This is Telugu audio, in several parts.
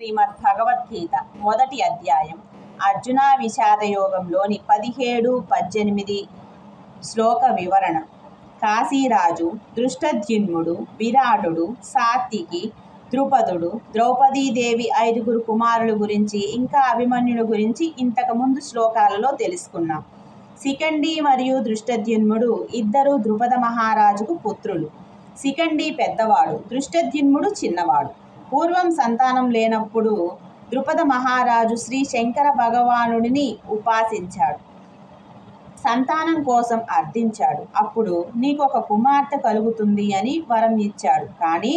శ్రీమద్ భగవద్గీత మొదటి అధ్యాయం అర్జున విషాద యోగంలోని 17-18 శ్లోక వివరణ. కాశీరాజు, దృష్టద్యుమ్నుడు, విరాటుడు, సాత్యకి, ద్రుపదుడు, ద్రౌపదీదేవి 5 కుమారుల గురించి ఇంకా అభిమన్యుడు గురించి ఇంతకు ముందు శ్లోకాలలో తెలుసుకున్నాం. శిఖండి మరియు దృష్టద్యుమ్నుడు ఇద్దరు ద్రుపద మహారాజుకు పుత్రులు. శిఖండి పెద్దవాడు, దృష్టద్యుమ్నుడు చిన్నవాడు. పూర్వం సంతానం లేనప్పుడు ద్రుపద మహారాజు శ్రీ శంకర భగవానుడిని ఉపాసించాడు. సంతానం కోసం అర్థించాడు. అప్పుడు నీకొక కుమార్తె కలుగుతుంది అని వరం ఇచ్చాడు. కానీ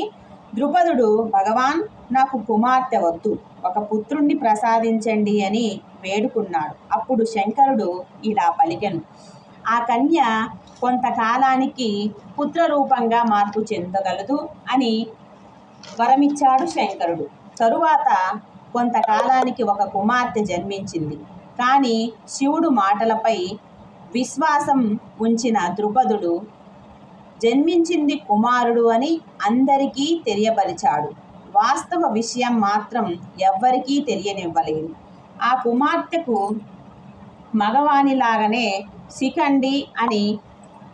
ద్రుపదుడు, భగవాన్ నాకు కుమార్తె వద్దు, ఒక పుత్రుణ్ణి ప్రసాదించండి అని వేడుకున్నాడు. అప్పుడు శంకరుడు ఇలా పలికెను, ఆ కన్య కొంతకాలానికి పుత్రరూపంగా మార్పు చెందగలదు అని వరమిచ్చాడు శంకరుడు. తరువాత కొంతకాలానికి ఒక కుమార్తె జన్మించింది. కానీ శివుడు మాటలపై విశ్వాసం ఉంచిన ద్రుపదుడు జన్మించింది కుమారుడు అని అందరికీ తెలియపరిచాడు. వాస్తవ విషయం మాత్రం ఎవ్వరికీ తెలియనివ్వలేదు. ఆ కుమార్తెకు మగవానిలాగానే శిఖండి అని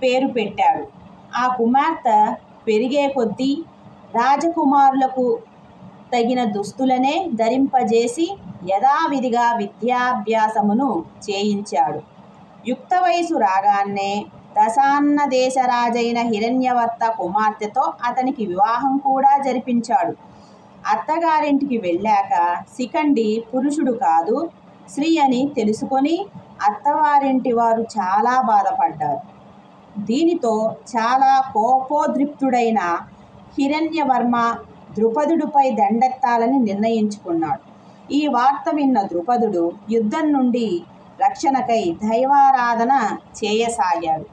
పేరు పెట్టాడు. ఆ కుమార్తె పెరిగే కొద్దీ రాజకుమారులకు తగిన దుస్తులనే ధరింపజేసి యథావిధిగా విద్యాభ్యాసమును చేయించాడు. యుక్త వయసు రాగానే దశాన్న దేశరాజైన హిరణ్యవర్త కుమార్తెతో అతనికి వివాహం కూడా జరిపించాడు. అత్తగారింటికి వెళ్ళాక శిఖండి పురుషుడు కాదు, స్త్రీ అని తెలుసుకొని అత్తవారింటి వారు చాలా బాధపడ్డారు. దీనితో చాలా కోపోద్రిక్తుడైన హిరణ్యవర్మ ద్రుపదుడిపై దండెత్తాలని నిర్ణయించుకున్నాడు. ఈ వార్త విన్న ద్రుపదుడు యుద్ధం నుండి రక్షణకై దైవారాధన చేయసాగాడు.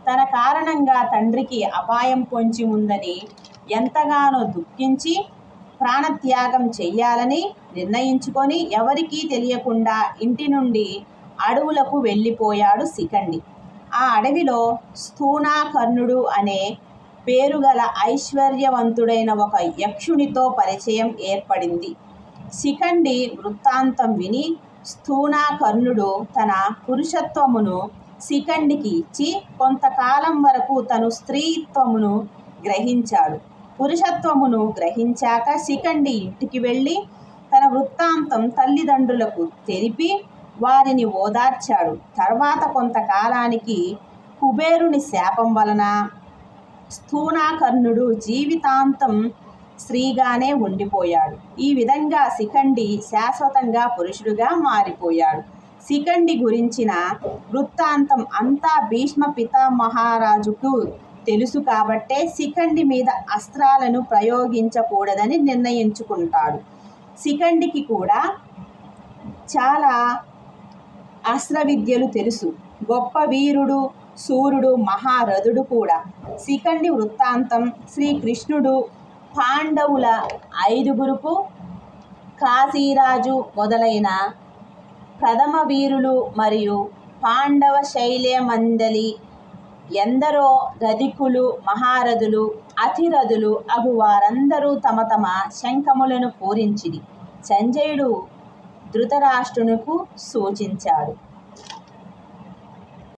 తన కారణంగా తండ్రికి అపాయం పొంచి ఉందని ఎంతగానో దుఃఖించి ప్రాణత్యాగం చెయ్యాలని నిర్ణయించుకొని ఎవరికీ తెలియకుండా ఇంటి నుండి అడవులకు వెళ్ళిపోయాడు శిఖండి. ఆ అడవిలో స్థూణాకర్ణుడు అనే పేరుగల ఐశ్వర్యవంతుడైన ఒక యక్షునితో పరిచయం ఏర్పడింది. శిఖండి వృత్తాంతం విని స్థూణాకర్ణుడు తన పురుషత్వమును శిఖండికి ఇచ్చి కొంతకాలం వరకు తను స్త్రీత్వమును గ్రహించాడు. పురుషత్వమును గ్రహించాక శిఖండి ఇంటికి వెళ్ళి తన వృత్తాంతం తల్లిదండ్రులకు తెలిపి వారిని ఓదార్చాడు. తర్వాత కొంతకాలానికి కుబేరుని శాపం వలన స్థూణాకర్ణుడు జీవితాంతం స్త్రీగానే ఉండిపోయాడు. ఈ విధంగా శిఖండి శాశ్వతంగా పురుషుడుగా మారిపోయాడు. శిఖండి గురించిన వృత్తాంతం అంతా భీష్మ పితామహారాజుకు తెలుసు కాబట్టే శిఖండి మీద అస్త్రాలను ప్రయోగించకూడదని నిర్ణయించుకుంటాడు. శిఖండికి కూడా చాలా అస్త్ర విద్యలు తెలుసు. గొప్ప వీరుడు, సూర్యుడు, మహారథుడు కూడా. శిఖండి వృత్తాంతం శ్రీకృష్ణుడు పాండవుల 5 కాశీరాజు మొదలైన ప్రథమ వీరులు మరియు పాండవ శైలేమందలి ఎందరో రధికులు, మహారథులు, అతిరథులు అగు వారందరూ తమ తమ శంఖములను పూరించిరి. సంజయుడు ధృతరాష్ట్రునకు సూచించాడు.